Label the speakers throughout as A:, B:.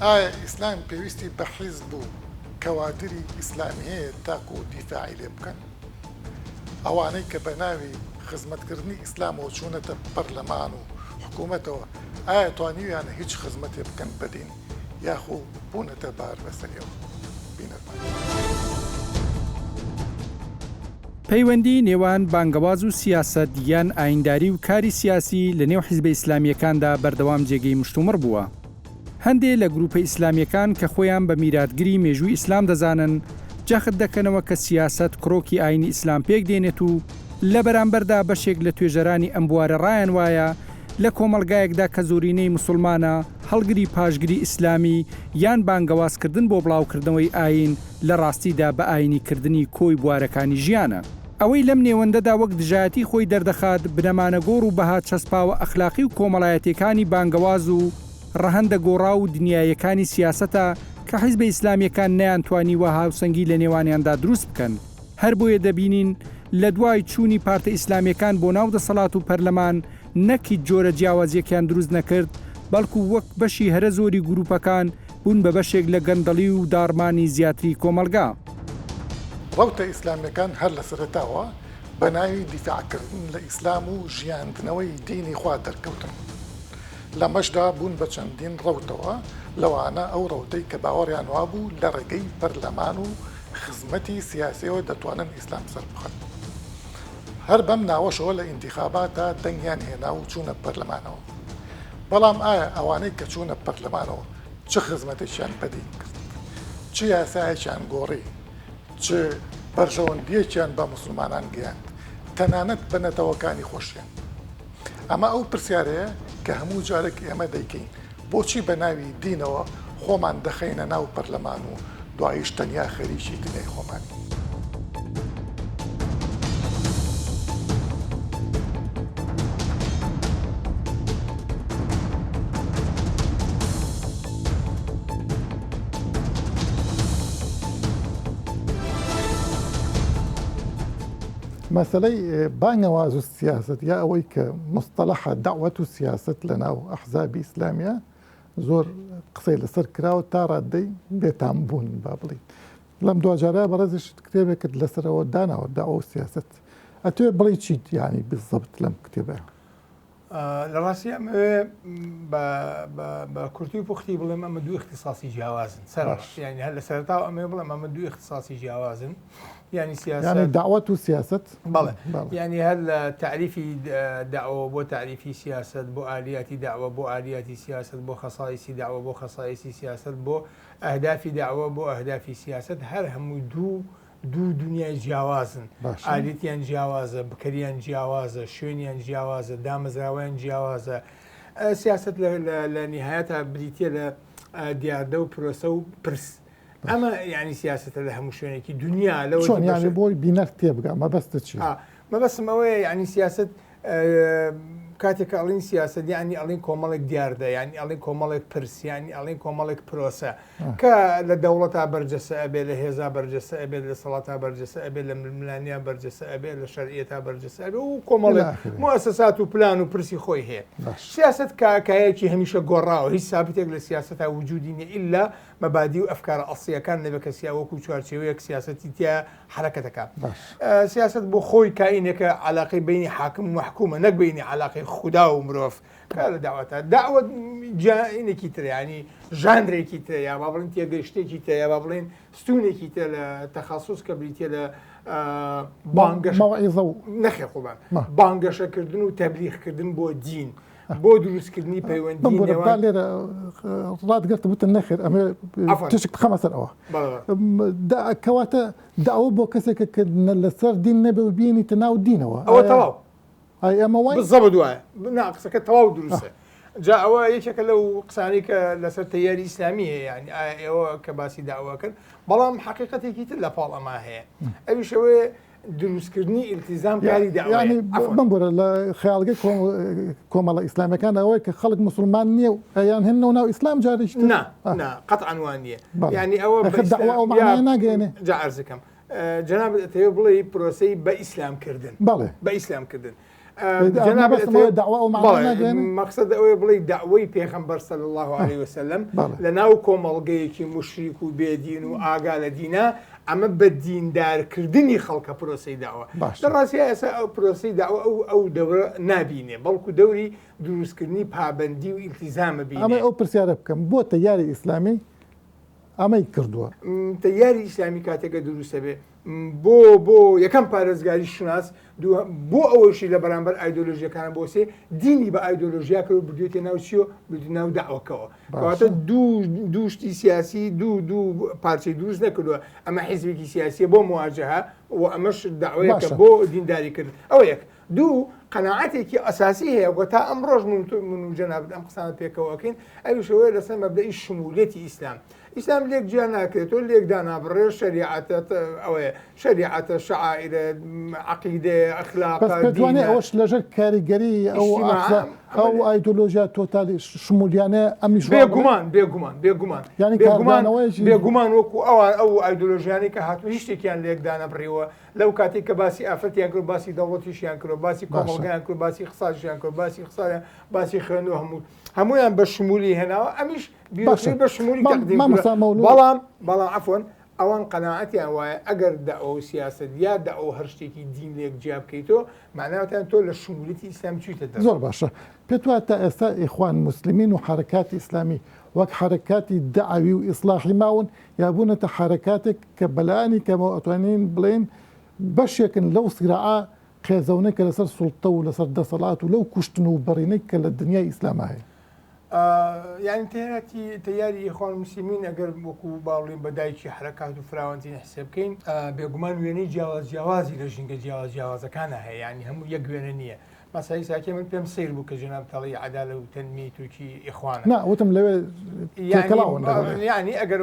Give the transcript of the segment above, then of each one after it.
A: ئایا ئیسلام پێویستی بە حیزب و کەوادری ئیسلامی هەیە تاکو و دیفاعی لێ بکەن؟ ئەوانەی کە بە ناوی خزمەتکردنی ئیسلامەوە چوونەتە پەرلەمان و حکوومەتەوە ئایا توانیویانە هیچ خزمەتێ بکەن بەدین یاخۆ بوونەتە بار بەسەریەوە؟ بینەرمان.
B: پەیوەندی نێوان بانگەواز و سیاسەت یان ئاینداری و کاری سیاسی لە نێو حیزبە ئیسلامیەکاندا بەردەوام جێگەی مشتومڕ بووە. هەندێک لە گروپە ئیسلامیەکان کە خۆیان بە میراتگری مێژووی ئیسلام دەزانن جەخت دەکەنەوە کە سیاست کڕۆکی ئاینی ئیسلام پێک دێنێت و لە بەرامبەردا بەشێک لە توێژەرانی ئەم بوارە ڕایان وایە لە کۆمەلگایەکدا کە زۆرینەی مسلمانە هەڵگری پاشگری ئیسلامی یان بانگەوازکردن بۆ بڵاوکردنەوەی ئاین لە ڕاستیدا بە ئاینیکردنی کۆی بوارەکانی ژیانە. ئەوەی لەم نێوەندەدا وەک دژایەتی خۆی دەردەخات بنەمانە گۆڕ و بەهات چەسپاوە ئەخلاقی و کۆمەڵایەتەکانی بانگەواز و ڕەهەندە گۆڕا و دنیایەکانی سیاسەتە کە حیزبە ئیسلامیەکان نەیانتوانی وە هاوسەنگی لە نێوانیاندا دروست بکەن. هەر بۆیە دەبینین لە دوای چوونی پارتە ئیسلامیەکان بۆ ناو دەسەڵات و پەرلەمان نەکی جۆرە جیاوازیەکیان دروست نەکرد، بەڵکو وەک بەشی هەرە زۆری گروپەکان بوون بە بەشێک لە گەندەڵی و دارمانی زیاتری کۆمەلگا.
A: ڕەوتە ئیسلامیەکان هەر لە سەرەتاوە بە ناوی دیفاعکردن لە ئیسلام و ژیاندنەوەی دینی خوا دەرکەوتن. لە مەشدا بوون بە چەندین ڕەوتەوە لەوانە ئەو ڕەوتەی کە باوەڕیان وابوو لە ڕێگەی پەرلەمان و خزمەتی سیاسیەوە دەتوانن ئیسلام سەر بخەن. هەر بەم ناوەشەوە لە ئینتیخاباتە دەنگیان هێنا و چوونە پەرلەمانەوە. بەڵام ئایا ئەوانەی کە چوونە پەرلەمانەوە چ خزمەتێکیان بەدین کرد؟ چ یاسایەکیان گۆڕی؟ چ بەرژەوەندیەکیان بە مسلمانان گەیاند؟ تەنانەت بە نەتەوەکانی خۆشیان. ئەمە ئەو پرسیارەیە کە هەموو جارێک ئێمە دەیکەین بۆچی بە ناوی دینەوە خۆمان دەخەینە ناو پەرلەمان و دواییش تەنیا خەریکی دنیای خۆمانی. مەسەلەی بانگەواز و سیاست یا ئەوەی کە مستەلەحە دەعوەت و سیاست لە ناو ئەحزابی ئیسلامیە زۆر قسەی لەسەر کراوە تا ڕادەی بێتام بوون با بڵین. لەم دوجارە بەڕێزش کتێبێکت لەسەرەوە داناوە داوە و سیاست. ئەتوێ بڵی چیت یانی بزەبت لەم کتێبە؟
C: لە ڕاستی بە کورتی و پوختی بڵێم ئەمە دوو اختصاصی جیاوازن ینی هەر لە سەرتاوە ئەمێ بڵێم ئەمە دوو اختصاصی جیاوازن ینی سیاست
A: داوەت و سیاست
C: بەڵێ ینی هەر لە تعریفی داوە بۆ تعریفی سیاست بۆ ئالیاتی داوە بۆ ئالیاتی سیاست بۆ خەسایسی داوە بۆ خەسایسی سیاست بۆ ئەهدافی داوە بۆ ئەهدافی سیاست هەر هەموو دوو دنیای جیاوازن. ئالیتیان جیاوازە، بکەریان جیاوازە، شوێنیان جیاوازە، دامەزراوەیان جیاوازە. سیاست لە نهایەتە بریتە لە دیاردە و پرۆسە و پرس. ئەمە ینی سیاستە لە هەموو شوێنێکی دنیا
A: لەوە بۆی بینەر تێبگە مەبەستە چی؟
C: مەبەستم ئەوەیە ینی سیاست کاتێک ئەڵین سیاست ینی ئەڵین کۆمەڵێک دیاردە ینی ئەڵین کۆمەڵێک پرسیانی ئەڵین کۆمەڵێک پرۆسە کە لە دەوڵەتا بەرجەسە ئەبێ لە هێزا بەرجەسە ئەبێت لە سەڵاتا بەرجەسە ئەبێت لە ململانیا بەرجەسە ئەبێت لە شەرعیەتا بەرجەسە ئەبێ و کۆمەڵێک مؤسسات و پلان و پرسی خۆی هەیە. سیاست کایەکی هەمیشە گۆڕاوە هیچ سابتێک لە سیاسەتا وجودی نیە ئیلا مەبادی و ئەفکارە ئەسڵیەکان لەبێ کە وەکو چوارچێوەیەک سیاسەتی تیا حرەکەتەکە. سیاست بۆ خۆی کائینێکە علاقەی بینی حاکم و محکومە نەک بینی علاقەی خوددا و مرۆڤ کە لە داوەتە داوە جائینێکی تر ینی ژانرێکی تر یا با بڵین تێگەشتێکی تر یا با بڵین ستونێکی تر لە تەخەسوس کە بریتە لە
A: بانگەشەوەعیزە و
C: نەخێ خۆبان بانگەشەکردن و تەبلیغکردن بۆ دین بۆ دروستکردنی پەیوەندی
A: لێرە ڕادگەرتە بتە نەخێر ئەمێ تشک بخەمە سەر ئەوە کەواتە داوە بۆ کەسێکە کە لەسەر دین نەبێ و بینیتە ناو دینەوە
C: ئەوە تەواو
A: ئەمە
C: زەبە دوایە قسەکە تەواو دروستە. جا ئەوە یەکێکە لەو قسانی کە لەسەر تەیاری ئیسلامی هەیە ینی ئێوە کە باسی داواکەن بەڵام حقیقەتێکی تر لە پاڵ ئەما هەیە ئەویشەوەی دروستکردنی ئیلتیزام کاری داوای
A: بمبورە لە خەیاڵگەی کۆمەڵە ئیسلامەکان ئەوەیە کە خەڵک مسلمان نییە و ئەیان هێنەوە ناو ئیسلام جارێک
C: قەتعەن وان نییە ینی ئەوە
A: ناگەێنێ
C: جا عەرزەکەم جەنابەت ئەتەوێ بڵێ پرۆسەی بە ئیسلامکردن
A: بەڵێ
C: بە ئیسلامکردن
A: أنا بس دعوة ومعنى
C: مقصد أوي بلي دعوي بيغمبر صلى الله عليه وسلم لناو كومالجيكي مشرك وبيدين وآقال دينا أما بدين دار كردني خلق بروسي دعوة دراسي أسا بروسي دعوة أو دورة نابينة بلكو دوري دروس كرني بابندي والتزام بينه
A: أما أو برسيارة بكم بو تياري إسلامي أما يكردوا
C: تياري إسلامي كاتيكا دروسة بي بۆ یەکەم پارێزگاری شناس بۆ ئەوەشی لە بەرامبەر ئایدۆلۆژیەکانە بۆسێ دینی بە ئایدۆلۆژیا کرد و بردوێتە ناو چی و بردو ناو داوەکەەوە کەواتە دووشتی سیاسی دوو پارچەی دروست نەکردووە ئەمە حیزبێکی سیاسیە بۆ مواجهە و ئەمەش داوایەکە بۆ دینداری کرد ئەوە یەک دوو قەناعەتێکی ئەساسی هەیە و تا ئەم ڕۆژ من و جەناب ئەم قسانە پێکەوەکەین ئەویشەوەی لەسەر مەبدەئی شمولەتی ئیسلام ئیسلام لێک جیان ناکرێتەوە لێک دانابڕێ شریعەتە ئەوەیە شریعەتە شعائرە عەقیدە ئەخلاق
A: دێنێ ئەوەش لەژێر کاریگەری ئەو ئایدۆلۆژیا تۆتالی شمولیانە ئەمیش
C: بێگومان بێگومان وەکو ئەو ئایدۆلۆژیانی کە هاتوو هیچ شتێکیان لێک دانەبڕیەوە لەو کاتێک کە باسی ئافرەتیان کرد باسی دەوڵەتیشیان کرد باسی کۆمەڵگەیان کرد باسی اقتصادیان کرد باسی اقتصادیان باسی خوێندنەوە هەموویان بە شمولی هێناوە ئەمیش بیرۆکری بە شمولی تەقدیم بەڵام عەفوەن ئەوان قەناعەتیان وایە ئەگەر داوە سیاست یا داوە هەر شتێکی دین لێک جیا بکەیتەوە معناوەتان تۆ لە شمولیتی ئیسلام چیتە دەر
A: زۆر باشە پێت وایە تا ئێستا ئیخوان موسلیمین و حرەکاتی ئیسلامی وەک حرەکاتی دەعەوی و ئیسلاحی ماون یا بوونەتە حرەکاتێک کە بەلایانی کەمەوە ئەتوانین بڵێن بەشێکن لەو سیراعە قێزەونەی کە لەسەر سوڵتە و لەسەر دەسەڵات و لەو کوشتن و بەڕینەی کە لە دنیای ئیسلام هەیە
C: یعنی تیاری ئیخوان موسلیمین ئەگەر وەکو باڵین بەدایکی حرەکات و فراوانزی حسێ بکەین بێگومان وێنەی جیاوازی لە ژینگە جیاوازەکانە هەیە ینی هەموو یەک وێنە نییە مەسایی ساکێ من پێم سیر بوو کە جناب تەڵی عەدالە و تەنمی تورکی ئیخوانە
A: وتم لەوێ
C: ینی ئەگەر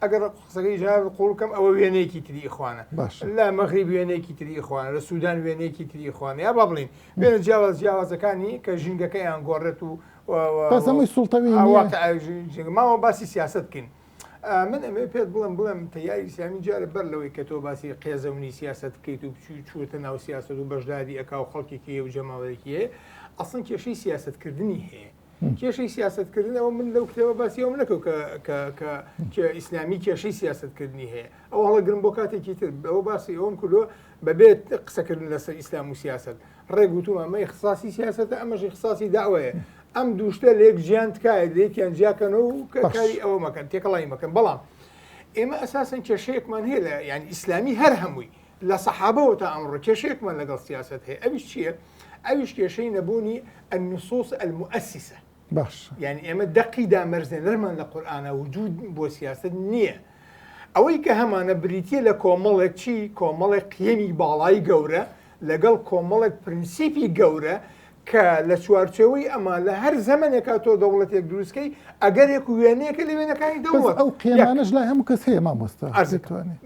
C: ئەگەر قسەکەی جناب قوڵکەم ئەوە وێنەیەکی تری ئیخوانە لە مەغریب وێنەیەکی تری ئیخوانە لە سوودان وێنەیەکی تری ئیخوانە یا با بڵین وێنە جیاوازەکانی کە ژینگەکەیان گۆڕێت و
A: سوڵتەوی
C: ماوە باسی سیاست بکەین من ئەمێ پێت بڵم تەیاری ئیسلامی جارە بەر لەوەی کە تۆ باسی قێزەونی سیاست بکەیت و چووتە ناو سیاست و بەشداری ئەکا و خەڵکێکی و جەماوەیەکی هەیە ئەسڵن کێشەی سیاستکردنی هەیە کێشەی سیاستکردنەوە من لەو کتێبە باسی ئەوم نەکەوت کە ئیسلامی کێشەی سیاستکردنی هەیە ئەو هەڵە گرم بۆ کاتێکی تر ئەوە باسی ئەوم کردووە بەبێت قسەکردن لەسەر ئیسلام و سیاست ڕێگوتوم ئەمە اختصاصی سیاستە ئەمەش اختصاصی داوایە ئەم دووشتە لێک ژیان تکایە لێکیان جیاکەنەوە و کاری ئەوە مەکەن تێکەڵی مەکەن بەڵام ئێمە ئەساسن کێشەیەکمان هەیە لە یعنی ئیسلامی هەر هەمووی لە سەحابەوە تا ئەمڕۆ کێشەیەکمان لەگەڵ سیاست هەیە ئەویش چییە؟ ئەویش کێشەی نەبوونی النصوص المؤسسة
A: باش
C: یعنی ئێمە دەقی دامەرزێنەرمان لە قورئانە وجود بۆ سیاست نییە ئەوەی کە هەمانە بریتیە لە کۆمەڵێک چی کۆمەڵێک قیەمی باڵای گەورە لەگەڵ کۆمەڵێک پرینسیپی گەورە کە لە چوارچەوەی ئەمە لە هەر زەمانێکا تۆ دەوڵەتێک دروستکەی ئەگەرێک و وێنەیەکە لە وێنەکانی دەوڵەت
A: ئەو قیمانش لای هەموو کەس هەیە مامۆستا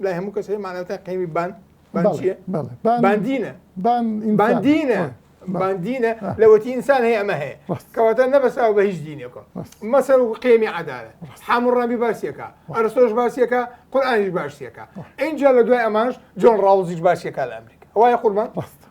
C: لای هەموو کەس هەیە معناتە قیمی چییە؟ باندینە لەوەتی ئینسان هەیە ئەمە هەیە کەواتە نەبەساو بە هیچ دینێکە مەسەل و قیمی عەدالە حاموڕەمی باسیەکە ئەرسۆش باسیەکە قورئانیش باسیەکە اینجا لە دوای ئەمانش جۆن ڕاوزیش باسیەکە لە ئەمریکا وایە قوربان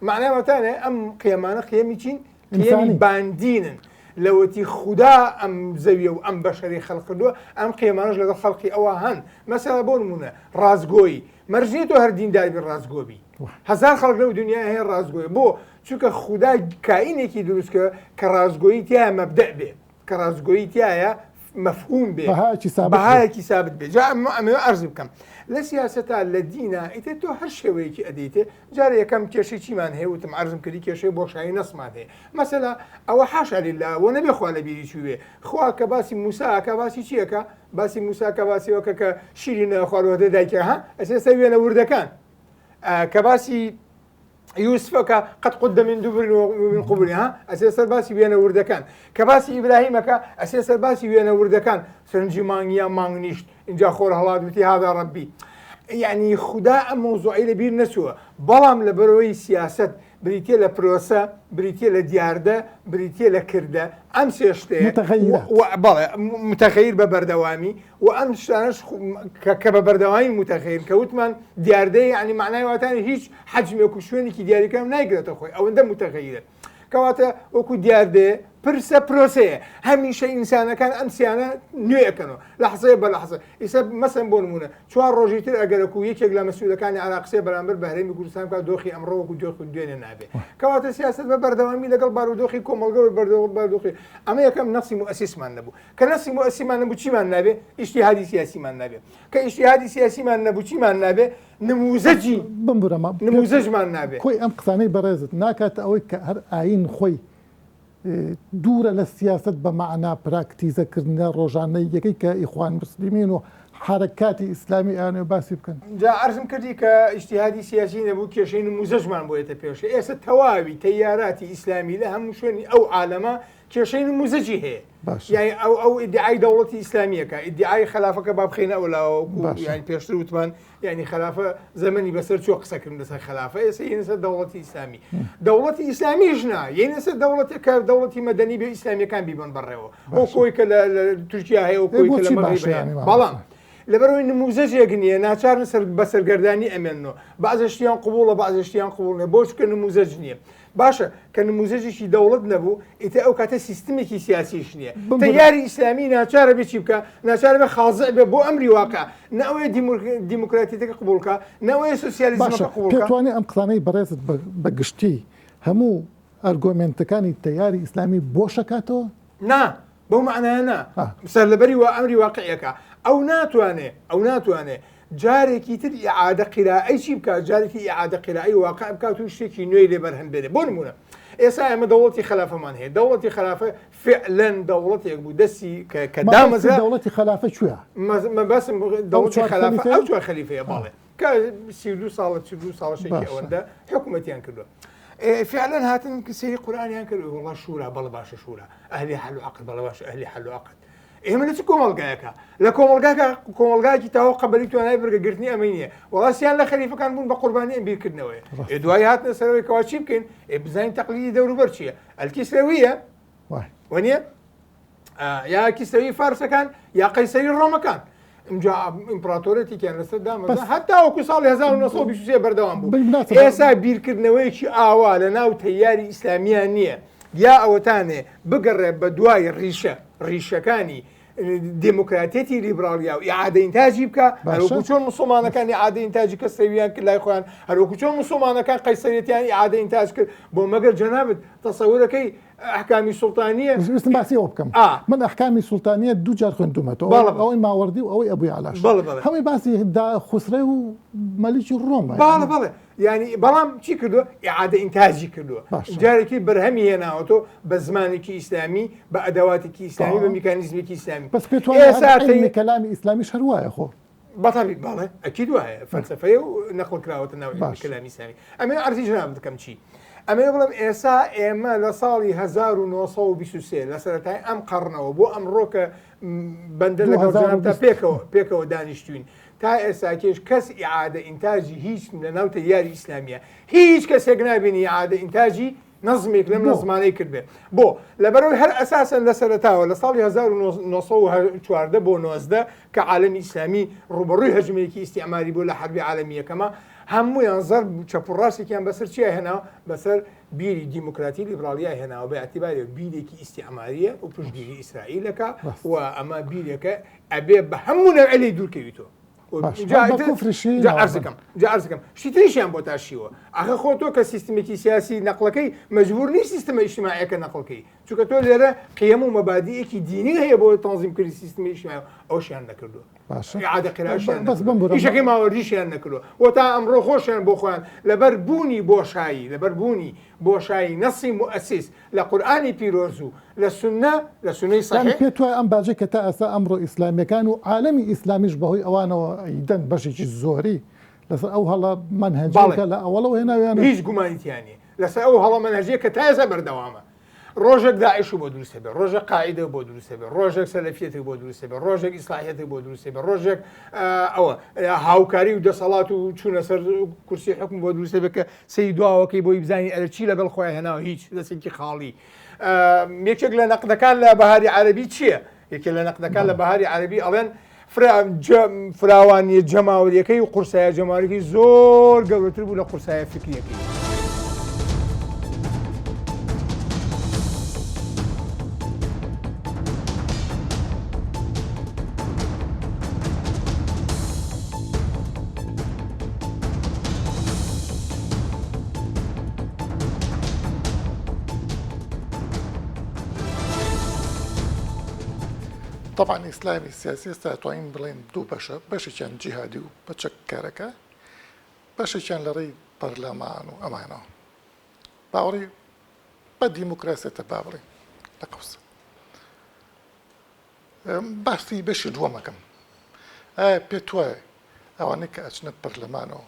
C: معناوەتانێ ئەم قیمانە قیەمی چین قیەمی باندینن لەوەتی خوددا ئەم زەویە و ئەم بەشەری خەڵق کردووە ئەم قیمانش لەگەڵ خەڵقی ئەوە هەن مەسەڵە بۆ نمونە ڕازگۆیی مەرجێت و هەر دینداری بێ ڕازگۆبی هەزار خەڵک لەو دنیای هەیە ڕازگۆی بۆ چونکە خوددا کائینێکی دروستکە کە ڕازگۆیی تایە مەبدەء بێ کە ڕازگۆیی تایە مەفهوم بێ بەهایەکی سابت بێ جا ئەمە عەرز بکەم لە سیاسەتا لە دینە ئیتر تۆ هەر شێوەیەکی ئەدەیتێ جارە یەکەم کێشەی چیمان هەیە وتم عەرزم کردی کێشەی بۆشایی نەسمان هەیە مەسەلا ئەوە حاشا لله وە نەبێ خوا لە بیری چوێ خوا کە باسی موساکە باسی چیەکە باسی موساکە باسیەوەکە کە شیری نەخواردوەدە دایکە ها ئەسێستا وێنە وردەکان کە باسی یوسفەکە قەت قد من دوبر من قبولی ها ئەسێسەر باسی وێنە وردەکان کە باسی ئیبراهیمەکە ئەسێسەر باسی وێنە وردەکان سەرنجی مانگیان مانگ نیشت اینجا خۆر هەڵات وتی هذا ڕەبی یعنی خوددا ئەم مۆزوعی لەبیر نەچووە بەڵام لەبەرەوەی سیاست بریتە لە پرۆسە، بریتە لە دیاردە، بریتە لە کردە، ئەم سێ شتەیە بەڵێ متەغەیر بە بەردەوامی و ئەم شتانش کە بە بەردەوامی متەغەیر کەوتمان دیاردەی ینی معنای واتانی هیچ حەجمێک و شوێنێکی دیاریکەم نایگرێتە خۆی ئەوەندە متەغەیرە کەواتە وەکو دیاردێ پرسە پرۆسەیە هەمیشە ئینسانەکان ئەم سیانە نوێەکەنەوە لە حسەیە بە لە حسە ئیسا مەسەن بۆ نمونە چوار ڕۆژی تر ئەگەرەکو یەکێک لە مەسئولەکانی عراقسێ بەرامبەر بە هەرێمی کوردستان کا دۆخی ئەمڕۆ وەکو دۆخی دوێنێ نابێت کەواتە سیاست بە بەردەوامی لەگەڵ بارودۆخی کۆمەڵگەوەی بەردۆخی ئەمە یەکەم نەسی موئەسیسمان نەبوو کە نەسی موئەسیسمان نەبوو چیمان نابێت ئیجتیهادی سیاسیمان نابێت کە ئیجتیهادی سیاسیمان نەبوو چیمان نابێت نموزەجی نموزەجمان نابێت
A: خۆی ئەم قسانەی بەڕێزت ناکاتە ئەوەی کە هەر ئاین خۆی دوورە لە سیاست بە معنا پراکتیزەکردنە ڕۆژانەی یەکەی کە ئیخوان مسلمین و حرکاتی ئیسلامی ئەوانەیە باسی بکەن
C: جا عەرزم کردی کە ئیجتیهادی سیاسی نەبوو کێشەی نموزەجمان بۆیەتە پێش ئێستا تەواوی تەیاراتی ئیسلامی لە هەموو شوێنی ئەو عالەمە کێشەی نموزەجی هەیە یعنی ئەو ئیدعای دەوڵەتی ئیسلامیەکە ئیدعای خلافەکە با بخینە ئەولاوە یعنی پێشتر وتمان یعنی خلافە زەمەنی بەسەر چۆ قسەکردن لەسەر خلافە ئێستا یەنسەر دەوڵەتی ئیسلامی دەوڵەتی ئیسلامیش نا یەنسەر دەوڵەتێکە دەوڵەتی مەدەنی بێ ئیسلامیەکان بیبن بەڕێوە ئەو کۆی کە لە تورکیا هەیە و کۆی کە لە مەغریب هەیە بەڵام لەبەرەوەی نموزەجێک نییە ناچارن بە سەرگەردانی ئەمێنەوە بەعزەشتیان قوبوڵە بەعزەشتیان قوبوڵ بۆ چکە نموزەج نییە باشە کە نموزەجێکی دەوڵەت نەبوو ئیتە ئەو کاتە سیستمێکی سیاسیش نییە تەیاری ئیسلامی ناچارە بێ چی بکە ناچارە بێ خازع بێ بۆ ئەمری واقع نەوەی دیموکراتیەکە قبولکە نەوەی سوسیالیزمەکە قبولکە
A: پێتوانێت ئەم قسانەی بەڕێزت بە گشتی هەموو ئەرگۆمنتەکانی تەیاری ئیسلامی بۆ شەکاتەوە
C: نا بەو معنایە نا سەر لەبەری وا ئەمری واقعیەکە ئەو ناتوانێ جارێکی تر ئیعادە قیرائی چی بکات جارێکی ئیعادە قیرائی واقع بکات و شتێکی نوێی لێبەر هەم بێنێ بۆ نمونە ئێستا ئێمە دەوڵەتی خلافەمان هەیە دەوڵەتی خلافە فعلەن دەوڵەتێک بوو دەستی کە دامەزرا
A: دەوڵەتی خلافە کوێە
C: بەسم دەوڵەتی خلافە ئەو چوار خەلیفەیە باڵێ کە 32 ساڵە 42 ساڵەشێکی ئەوەندە حکوومەتیان کردووە فعلا هاتن سەیری قورئانیان کرد وڵا شورا بەڵە باشە شورا ئەهلی حەل و عەقد بەڵە باشە ئەهلی حەل و عەقد ئێمە لە چ کۆمەڵگایەکە لە کۆمەڵگایەکی تاوە قەبەلی توانای بەرگەگرتنی ئەمە نییە وڵاسییان لە خەلیفەکان بوون بە قوربانی ئەم بیرکردنەوەی دوای هاتنە سەرەوەی کەوا چی بکەین بزانین تەقلیدی دەوروبەر چییە ئەلکیسرەویە وەنیە یا کیسەوی فارسەکان یا قەیسەری ڕۆمەکان اینجا ئیمپراتۆرەتێکیان لەسەر دامەزرا هەتا وەکو ساڵی 1923 بەردەوام بوو ئێستا بیرکردنەوەیکی ئاوا لە ناو تەیاری ئیسلامیان نییە یا ئەوەتانێ بگەڕێ بە دوای ڕیشەکانی دموکراتێتی لیبرالیا و ئیعادەئینتاجی بکە هەروەکو چۆن موسڵمانەکان ئیعادەئینتاجی کە سەویان کرد لای خۆیان هەروەکو چۆن موسڵمانەکان قەیسەریەتیان ئیعادەئینتاج کرد بۆ مەگەر جەنابەت تەسەورەکەی ئەحکامی سوڵتانیە
A: باسیەوە بکەم من ئەحکامی سوڵتانیە دوو جار خوێندومەتەوە ئەوەی ماوەردی و ئەوەی ئەبووی عەلاش هەمووی باسی خوسرە و مەلیکی ڕۆمە
C: بەڵێ ینی بەڵام چی کردووە ئیعادەئینتاجی کردووە جارێکی بەرهەمی هێناوەتەوە بە زمانێکی ئیسلامی بە ئەدەواتێکی ئیسلامی بە میکانیزمێکی ئیسلامی
A: بەس پێتوانێت کەلامی ئیسلامیش هەروایە خۆ
C: بەتابی باڵێ ئەکید وایە فەلسەفەیە و نەخڵکراوەتە ناو کەلامی ئیسلامی ئەمە عەرزی جەناب دەکەم چی ئەمە بڵم ئێستا ئێمە لە ساڵی 1923 لە سەرەتای ئەم قەڕنەوە بۆ ئەمڕۆ کە بەندە لەگەڵ جەناب تا پێکەوە دانیشتوین تا ئێستا کێش کەس ئیعادەئینتاجی هیچ لە ناو تەیاری ئیسلامیە هیچ کەسێک نابینی ئیعادەئینتاجی نەزمێک لەم نەزمانەی کردبێ بۆ لەبەرەوەی هەر ئەساسەن لە سەرەتاوە لە ساڵی 1940 بۆ 19 کە عالەمی ئیسلامی ڕوبەڕووی هەجومێکی ئیستیعماری بوو لە حربی عالەمیەکەمە هەموویان زەرب چەپڕاستێکیان بەسەر چیە هێناوە بەسەر بیری دیموکراتی لیبرالیای هێناوە بە ئەتیباری بیرێکی ئیستیعماریە و پشتگیری ئیسرائیلەکە و ئەمە بیرێکە ئەبێ بە هەموو نەوعێلی دوورکەویتەوە جارزەکەم شتی تریشیان بۆ تاشیوە ئەخە خۆ تۆ کە سیستمێکی سیاسی نەقلەکەی مەجبور نیست سیستمە ئیجتیماعیەکە نەقڵکەی چونکە تۆ لێرە قیەم و مەبادیەکی دینی هەیە بۆ تەنظیمکردنی سیستمی ئیجتیماعی ئەوشیان نەکردووە ئیعادە قیراءەشیان ئیشەکەی ماوەریشیان نەکردووە و تا ئەمڕۆ خۆشیان بۆ خۆیان لەبەر بوونی بۆشایی نەسی موئەسیس لە قورئانی پیرۆز و لە سونەی صحیح
A: پێت وایە ئەم باجێ کە تا ئێستا ئەمڕۆ ئیسلامیەکان و عالەمی ئیسلامیش بەهۆی ئەوانەوە ئیدەن بەشێکی زۆری لەسەر ئەو هەڵە منهەجەکە لە ئەوڵەوە هێناویانە
C: هیچ گومانیتیانە لەسەر ئەو هەڵە منهەجەیە کە تا ئێستا بەردەوامە ڕۆژێک داعش بۆ دروستە بێ ڕۆژێک قاعیدە بۆ دروستە بێ ڕۆژێک سەلەفیەتێک بۆ دروستە بێ ڕۆژێک ئیسلاحیەتێک بۆ دروستە بێ ڕۆژێک ئەوە هاوکاری و دەسەڵات و چوونە سەر کورسی حکم بۆ دروستە بێ کە سەی دواوەکەی بۆی بزانانی ئەرچی لەگەڵ خۆی هێناوە هیچ دەستێکی خاڵی یەکێک لە نەقدەکان لە بەهاری عەرەبی چییە؟ یەکێک لە نەقدەکان لە بەهاری عەرەبی ئەڵێن فراوانی جەماوریەکەی و قورسایە جەماوریەکەی زۆر گەورەتر بوو لە قورسایە فکریەکەی.
A: طبعا ئیسلامی سیاسی ئێستا توانین بڵێن دوو بەشە بەشێکیان جیهادی و بەچەککارەکە بەشێکیان لە ڕێی پەرلەمان و ئەمانەوە باوەڕی بە دیموکراسێتە با بڵێن لە قەوسە باسی بەشی دووەمەکەم ئایا پێت وایە ئەوانەی کە ئەچنە پەرلەمانەوە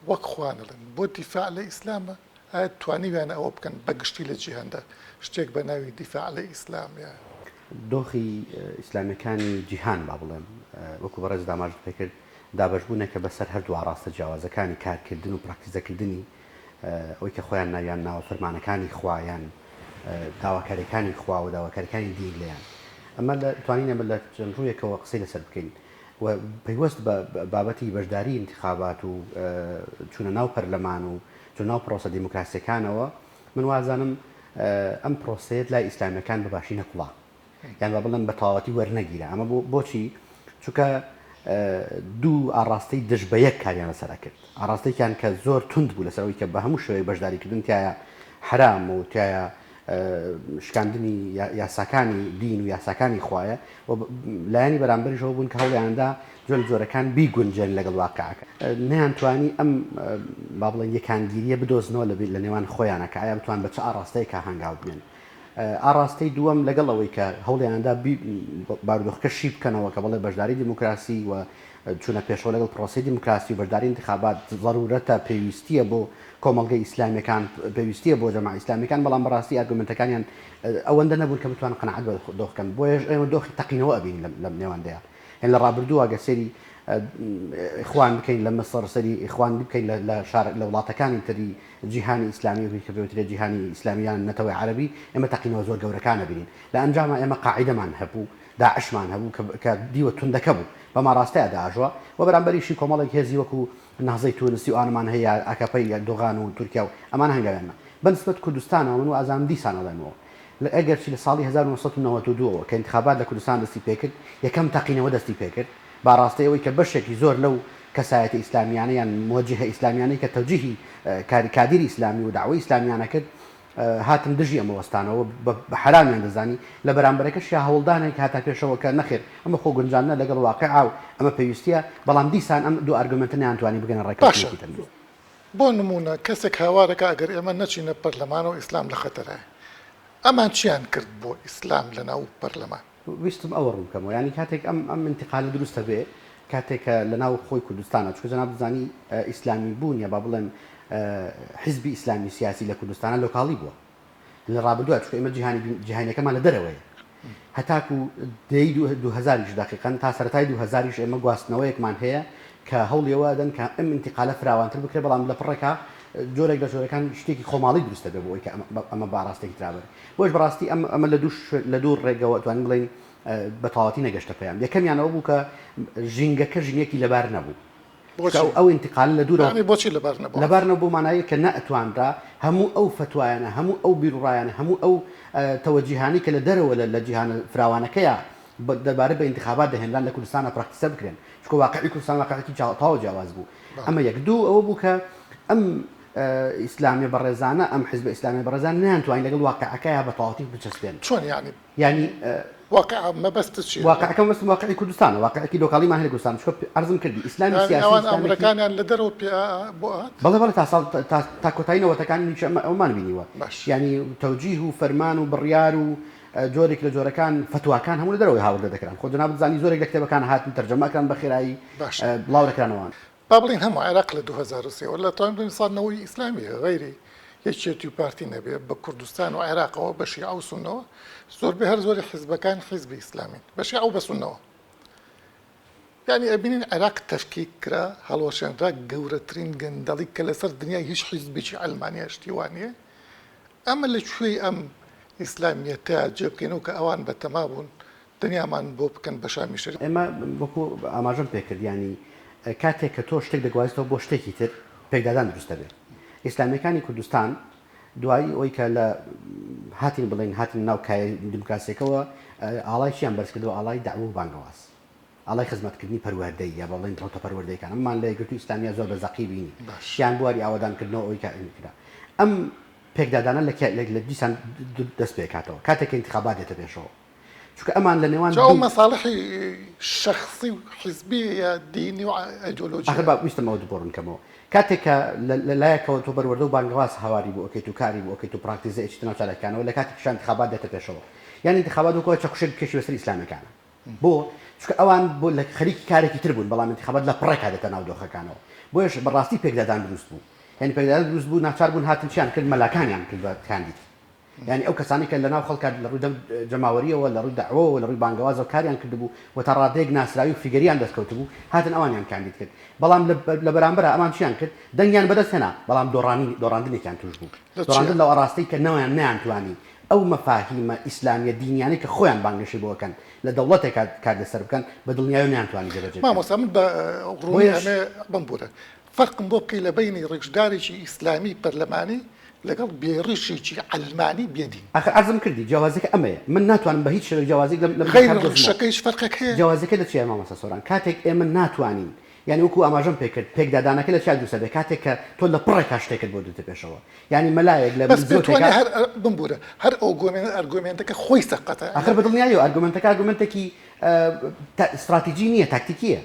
A: وەک خوانەڵێن بۆ دیفاع لە ئیسلامە ئایا توانیویانە ئەوە بکەن بەگشتی لە جیهاندا شتێک بە ناوی دیفاع لە ئیسلامیە
D: دۆخی ئیسلامیەکانی جیهان با بڵێم وەکو بەڕێز داماژت پێکرد دابەشبوونێکە بەسەر هەردوو ئاراستە جیاوازەکانی کارکردن و پراکتیزەکردنی ئەوەی کە خۆیان ناویان ناوە فەرمانەکانی خوایان داواکاریەکانی خوا و داواکاریەکانی دین لێیان ئەمە توانینە لە چەند ڕوویەکەوە قسەی لەسەر بکەین و پەیوەست بە بابەتی بەشداری انتخابات و چوونە ناو پەرلەمان و چوونە ناو پرۆسە دیموکراسیەکانەوە من وازانم ئەم پرۆسەیەت لای ئیسلامیەکان بەباشی نەکوڵا یان با بڵێن بە تەواوەتی وەرنەگیرە ئەمە بۆچی چونکە دوو ئاڕاستەی دژ بە یەک کاریان لەسەرا کرد ئاڕاستەیەکیان کە زۆر تند بوو لەسەرەوەی کە بە هەموو شوەیە بەشداریکردن تایە حرام و تایە شکاندنی یاساکانی دین و یاساکانی خوایە و لایەنی بەرامبەریشەوە بوون کە هەوڵیاندا جۆل جۆرەکان بیگونجێن لەگەڵ واقعەکە نەیانتوانی ئەم با بڵێن یەکانگیریە بدۆزنەوە لە نێوان خۆیانە کە ئایا بتوان بە چه ئاڕاستەیەکە هەنگاو بێن ئاڕاستەی دووەم لەگەڵەوەی کە هەوڵیاندا بارودۆخەکە شی بکەنەوە کە بڵێ بەشداری دیموکراسی و چوونە پێشەوە لەگەڵ پرۆسی دیموکراسی و بەشداری انتخابات ضرورەتە پێویستیە بۆ کۆمەڵگەی ئیسلامیەکان پێویستیە بۆ جەماعەی ئیسلامیەکان بەڵام بەڕاستی ئارگومنتەکانیان ئەوەندە نەبوون کە بتوان قەنەعەت بە دۆخ بکەن بۆیەش ئێمە دۆخی تەقینەوە ئەبین لە نێواندەیە هێن لە ڕابردووە گە سەری ئیخوان بکەین لە مەسەر سەری ئیخوان بکەین لە وڵاتەکانی تری جیهانی ئیسلامی کە پێوترێت جیهانی ئیسلامیان نەتەوەی عەرەبی ئێمە تەقینەوە زۆر گەورەکانە بینین لە ئەنجامە ئێمە قاعیدەمان هەبوو داعشمان هەبوو کە دیوە توندەکە بوو بەما ڕاستەیە داژوە و بەرامبەریشی کۆمەڵێک هێزی وەکو نەهزەی تونسی و ئانمان هەیە ئاکەپەی دۆغان و تورکیا و ئەمان هەنگاوێنمە بەنسبەت کوردستانەوە من و ئازام دیسان ئەڵێنەوە ئەگەرچی لە ساڵی 1992 کە انتخابات لە کوردستان دەستی پێکرد یەکەم تەقینەوە دەستی پێکرد باڕاستەیەوەی کە بەشێکی زۆر لەو کەسایەتی ئیسلامیانە یان موجهە ئیسلامیانەی کە تەوجیهی کادیری ئیسلامی و داوای ئیسلامیانە کرد هاتم دژی ئەمە وەستانەوە بە حرامیان دەزانی لە بەرامبەرەکەش یا هەوڵدانێک هاتا پێشەوە کە نەخێر ئەمە خۆ گونجانە لەگەڵ واقعا و ئەمە پێویستیە بەڵام دیسان ئەم دوو ئارگومنتە نەیانتوانی بگەنە ڕێکەوتێکی تر
A: بۆ نمونە کەسێک هاوارەکە ئەگەر ئێمە نەچینە پەرلەمان و ئیسلام لە خەتەرە ئەمان چیان کرد بۆ ئیسلام لە ناو پەرلەمان
D: ویستم ئەوە ڕووکەمەوە ینی کاتێک ئەم انتقال دروستە بێ کاتێکە لە ناو خۆی کوردستانە چکە جەناب دەزانی ئیسلامی بوون یا با بڵێن حیزبی ئیسلامی سیاسی لە کوردستانە لۆکاڵی بووە لە ڕابردووە چکە ئێمە جیهانیەکەمان لە دەرەوەیە هەتاکو دەی 2000 دقیقەن تا سەرەتای 2000 ئێمە گواستنەوەیەکمان هەیە کە هەوڵیەوە دەن کە ئەم انتقالە فراوانتر بکرێ بەڵام لە پڕێکا جۆرێک لە جۆرەکان شتێکی خۆماڵی دروستە بێ بۆی کە ئەمە باڕاستێکی ترابێت بۆش بەڕاستی ئەمە لە دوو ڕێگەوە توانین بڵێن بەتەواوەتی نەگەشتە پێیان یەکەمیانەوە بوو کە ژینگەکە ژینێکی لەبار نەبوو ئەو انتقال لە دوورەوە
A: بۆچی
D: لەبار نەبوو مانایە کە نەئەتوانرا هەموو ئەو فتوایانە هەموو ئەو بیرڕایانە هەموو ئەو تەوەجیهانی کە لە دەرەوە لە جیهانە فراوانەکەیە دەبارەت بە انتخابات دەهێنران لە کوردستانە پراکتیسە بکرێن چکە واقعی کوردستان واقعەتی تاوە جیاواز بوو ئەمە یەک دوو ئەوە بوو کە ئەم ئیسلامی بەڕێزانە ئەم حیزب ئیسلامی بەڕێزان نەیانتوانین لەگەڵ واقعەکەیە بە تەواوەتی بچەسپێن
A: چۆن
D: یعنی
A: واقع مەبەستە چی
D: واقعەکە مەبەست واقعی کوردستانە واقعەکی لۆکاڵیمان هەیە لە کوردستان چکە ئەرزم کردی ئیسلامی سیاسی
A: ئەمریکانیان لە دەرەوە بۆ
D: بەڵێ تا ساڵ تا کۆتاییەوەتەکانی ئەومان بینیوە ینی تەوجیه و فەرمان و بڕیار و جۆرێک لە جۆرەکان فتواکان هەموو لە دەرەوەی هاوردە دەکران خۆ جەناب دەزانی زۆرێک لە کتێبەکان هاتن تەرجەمەکان بە خێرایی بڵاو دەکرانەوەن
A: با بڵین هەموو عێراق لە 2003 لە تایم ساڵنەوەی ئیسلامی غەیری یەکێتی و پارتی نەبێ بە کوردستان و عێراقەوە بە شیعە و سونەوە زۆربەی هەر زۆری حیزبەکان حیزبی ئیسلامین بە شیعە و بە سونەوە. یعنی ئەبینین عێراق تەفکیک کرا هەڵوەشێنرا گەورەترین گەندەڵی کە لەسەر دنیای هیچ حیزبێکی ئەلمانیا شتیوانیە. ئەمە لەکوێی ئەم ئیسلامیەتە جێبکەینەوە کە ئەوان بەتەما بوون دنیامان بۆ بکەن بە شامی شەریف.
D: ئێمە وەکو ئاماژەم پێکرد ینی کاتێک کە تۆ شتێک دەگوازیتەوە بۆ شتێکی تر پێکدادان دروستە بێت. ئیسلامیەکانی کوردستان دوایی ئەوەی کە لە هاتین بڵێن هاتین ناو دیموکراسیەکەەوە ئاڵایشیان بەرز کردەوە ئاڵای داعوە و بانگەواز. ئاڵای خزمەتکردنی پەروەردەی یا بەڵێن ڕۆتە پەروەردەیەکان ئەممان لە یەکگرتووی ئیسلامیا زۆر بە زەقی بینی یان بواری ئاوادانکردنەوە ئەوەی کرا. ئەم پێکدادانە لە دیسان دەست پێکاتەوە کاتێک انتخابات دێتە پێشەوە. چونکە ئەمان لە نێوان
A: ئەو مەساڵحی شخصی و حیزبی یا دینی و ئایدۆلۆژی
D: ئەخر با ویستمەوە دووبڕنکەمەوە کاتێک کە لایەکەوە تۆ بەروەردە و بانگەواز هەواری بۆ ئۆکەیت و کاری بۆ ئۆکەیت و پراکتیزە ئەچ ناوچارەکانەوە لە کاتێک شان انتخابات دێتە پێشەوە. یعنی انتخابات وەکو چەقوشێک کێشی بەسەر ئیسلامەکانە. بۆ چونکە ئەوان بۆ لە خەریکی کارێکی تر بوون بەڵام انتخابات لە پڕێکا دێتە ناو دۆخەکانەوە. بۆیش بەڕاستی پێکدادان دروست بوو. یعنی پێکدادان دروست بوو ناچار بوون هاتن چیان کرد مەلاکانیان کرد بە کاندید. یعنی ئەو کەسانی کە لەناو خەڵکە لە ڕووی جەماوەریەوە لە ڕووی داعوەوە لە ڕووی بانگەوازەوە کاریان کردبوو و تا ڕادەیەک ناسراوی و فیگەریان دەستکەوت بوو هاتن ئەوانیان کاندید کرد. بەڵام لە بەرامبەر ئەمان چیان کرد دەنگیان بەدەست هێنا بەڵام دۆڕاندنێکیان توش بوو. دۆڕاندن لەو ئاڕاستەی کە نەوەیان نەیانتوانی ئەو مەفاهیمە ئیسلامیە دینیانی کە خۆیان بانگەشی بۆکەن لە دەوڵەتێک کار لەسەر بکەن بە دڵنیایی نەیانتوانی جێبەجێ بکەن.
A: مامۆستا من بە ڕووی ئەمێ بمبورە فەرقم بۆ بکەی لە بینی ڕێکشدارێکی ئیسلامی پەرلەمانی لەگەڵ بێڕیشێکی ئەلمانی بێدین.
D: ئەخ ئەرزم کردی جیاوازەکە ئەمەیە من ناتوانم بە هیچ شێوەیەک جیاوازێک
A: غەیر ڕیشەکەیش فەرقێک هەیە.
D: جیاوازەکە لە چیە مامۆستا سۆران کاتێک ئێمە ناتوانین یعنی وەکو ئاماژەم پێکرد پێکدادانەکە لە چیا دووسە بێ کاتێک کە تۆ لە پڕێکا شتێکت بۆ دێتە پێشەوە. یعنی مەلایەک لە
A: هەر بمبورە هەر ئەرگومنتەکە خۆی سەقەتە.
D: ئەخر بە دڵنیایی و ئەرگومنتەکە ئەرگومنتێکی استراتیجی نییە تاکتیکیە.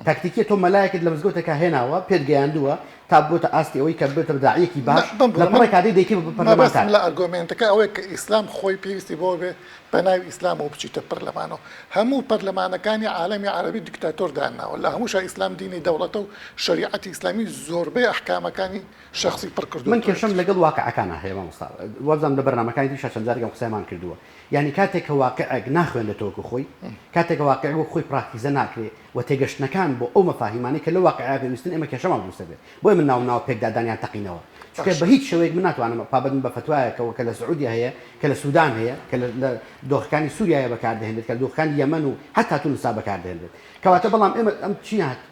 D: تاکتیکیە تۆ مەلایەکت لە مزگەوتێکە هێناوە پێت گەیاندووە تا بۆتە ئاستی ئەوەی کە بێتە داعیەکی باش لە پڕێکادەی دەیکی بە پەرلەمانتار.
A: لە ئەرگومنتەکە ئەوەیە کە ئیسلام خۆی پێویستی بۆ بێ بە ناوی ئیسلام و بچیتە پەرلەمانەوە. هەموو پەرلەمانەکانی عالەمی عەرەبی دیکتاتۆر داناوە لە هەمووشە ئیسلام دینی دەوڵەتە و شریعەتی ئیسلامی زۆربەی ئەحکامەکانی شخصی پڕ کردووە.
D: من کێشەم لەگەڵ واقعەکانە هەیە مامۆستا وەبزانم لە بەرنامەکانی دیشە چەند جارێکم قسەیمان کردووە. یعنی کاتێک کە واقعەک ناخوێنێتەوە خۆی کاتێک واقع بۆ خۆی پراکتیزە ناکرێ و تێگەشتنەکان بۆ ئەو مەفاهیمانی کە لە واقعیا پێویستن ئێمە کێشەمان دروستە بێت. بۆی من ناو پێکدادانیان تەقینەوە. چونکە بە هیچ شێوەیەک من ناتوانم پابەند بە فتوایەکەوە کە لە سعودیا هەیە کە لە سوودان هەیە کە لە دۆخەکانی سووریایە بەکاردەهێنێت کە دۆخەکانی یەمەن و حتا تونسا بەکاردەهێنێت. کەواتە بەڵام ئێمە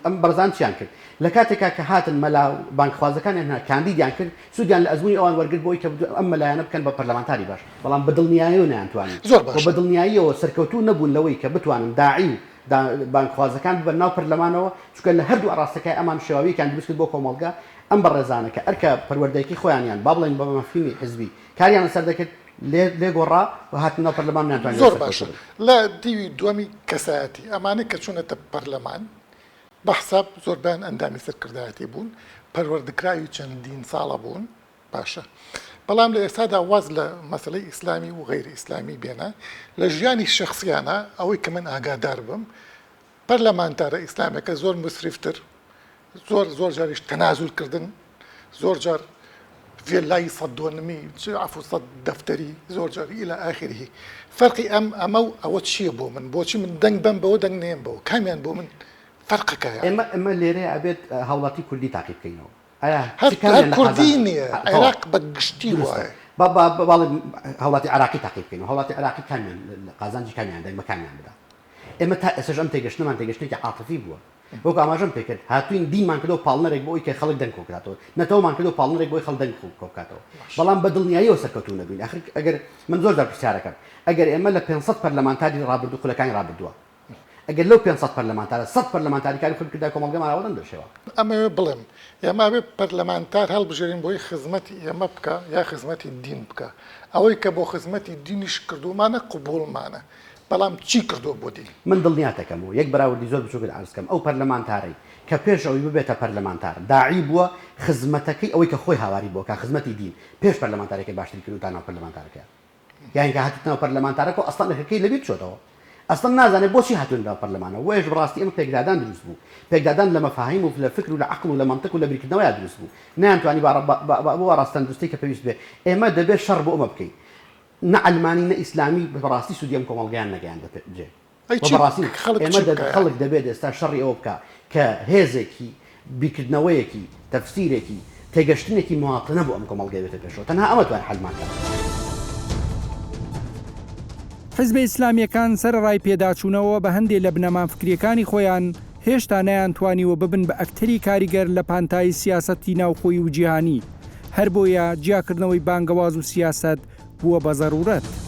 D: ئەم بەرزان چیان کرد لە کاتێکا کە هاتن مەلا بانکخوازەکانیان کاندیدیان کرد سوودیان لە ئەزموونی ئەوان وەرگرت بۆی کە ئەم مەلایەنە بکەن بە پەرلەمانتاری باش بەڵام بە دڵنیاییەوە نەیانتوانی بە دڵنیاییەوە سەرکەوتوو نەبوون لەوەی کە بتوانن داعی بانکخوازەکان بە ناو پەرلەمانەوە چونکە لە هەردوو ئاڕاستەکەی ئەمان شێواویەکیان دروست کرد بۆ کۆمەڵگا ئەم بەڕێزانەکە ئەرکە پەروەردەیەکی خۆیانیان با بڵێن بە مەفهومی حزبی کاریان لەسەر دەکرد لێگۆڕا و هاتن ناو پەرلەمان ناتوانین.
A: زۆر باشە لە دیوی دووەمی کەسایەتی ئەمانەی کە چوونەتە پەرلەمان بە حساب زۆربیان ئەندامی سەرکردایەتی بوون پەروەردەکراوی چەندین ساڵە بوون باشە. بەڵام لە ئێستادا واز لە مەسەلەی ئیسلامی و غەیری ئیسلامی بێنە لە ژیانی شخصیانە ئەوەی کە من ئاگادار بم پەرلەمانتارە ئیسلامەکە زۆر مسریفتر زۆر جاریش تەنازولکردن زۆر جار فێلای سەد دووەنمی عەفو سەد دەفتەری زۆر جاری ئیلا ئاخیری. فەرقی ئەمە و ئەوە چییە بۆ من بۆچی من دەنگ بەم بەوە دەنگ نێم بەوە کامیان بۆ من فەرقەکەیە.
D: ئێمە لێرەیە ئەبێت هاوڵاتی کوردی تاقی بکەینەوە.
A: هەر کوردی نییە عێراق بەگشتی وایە
D: باڵێ هاوڵاتی عراقی تاقی بکەینەوە هاوڵاتی عراقی کامیان قازانجی کامیان دەنگمەکانیان بدا. ئێمە تا ئێسش ئەم تێگەشتنمان تێگەشتێکی عاتفی بووە. وەکو ئاماژەم پێکرد هاتوین دینمان کردەوە پاڵنەرێک بۆ ئەوی کە خەڵک دەنگ کۆکاتەوە نەتەوەمان کردەوە پاڵنەرێک بۆی خەڵک دەنگ کۆکاتەوە بەڵام بە دڵنیاییەوە سەرکەوتوو نەبووین. ئەخر ئەگەر من زۆر جار پرسیارەکەم ئەگەر ئێمە لە 500 پەرلەمانتاری ڕابردوو خولەکانی ڕابردووە ئەگەر لەو 500 پەرلەمانتارە 100 پەرلەمانتاریکاری خولکردای کۆمەڵگەمان ئاوەدەن دەشێوە.
A: ئەمە بڵێم ئێمە بێ پەرلەمانتار هەڵبژێرین بۆی خزمەتی ئێمە بکە یا خزمەتی دین بکە ئەوەی کە بۆ خزمەتی دینیش کردومانە قبوڵمانە بەڵام چی کردو بۆ دین.
D: من دڵنیاتەکەم و یەک بەراوردی زۆر بچووکت عرزکەم ئەو پەرلەمانتارەی کە پێش ئەوی ببێتە پەرلەمانتار داعی بووە خزمەتەکەی ئەوەی کە خۆی هاواری بۆ کە خزمەتی دین پێش پەرلەمانتارێکی باشتری کرد و تا ناو پەرلەمانتارەکە یان کە هاتیتنەوە پەرلەمانتارەکە و ئەسڵان لەکەکەی لەبیر بچۆتەوە ئەستن نازانێت بۆچی هاتوون لە پەرلەمانە وێژ بڕاستی ئەمە پێکدادان دروست بوو پێکدادان لە مەفاهیم و لە فکر و لە عقل و لە منطق و لە بیرکردنەوەی دروست بوو نەیانتوانی بۆ ڕاستەندروستی کە پێویست بێ ئێمە دەبێت شەڕ بۆ ئەمە بکەین نە ئەلمانی نە ئیسلامی بەڕاستی سوودی ئەم کۆمەڵگەیان نەگەیاندە جێ خەڵک دەبێت ئێستا شەڕی ئەوە بکە کە هێزێکی بیرکردنەوەیەکی تەفسیرێکی تێگەشتنێکی مواطنە بۆ ئەم کۆمەڵگەی بێتە پێشەوە تەنها ئەمە توان حەلمانکە.
B: حیزبە ئیسلامیەکان سەرڕای پێداچوونەوە بە هەندێک لە بنەمان فکریەکانی خۆیان هێشتا نەیانتوانیوە ببن بە ئەکتەری کاریگەر لە پانتای سیاسەتی ناوخۆی و جیهانی هەر بۆیە جیاکردنەوەی بانگەواز و سیاست بووە بە زەڕورەت.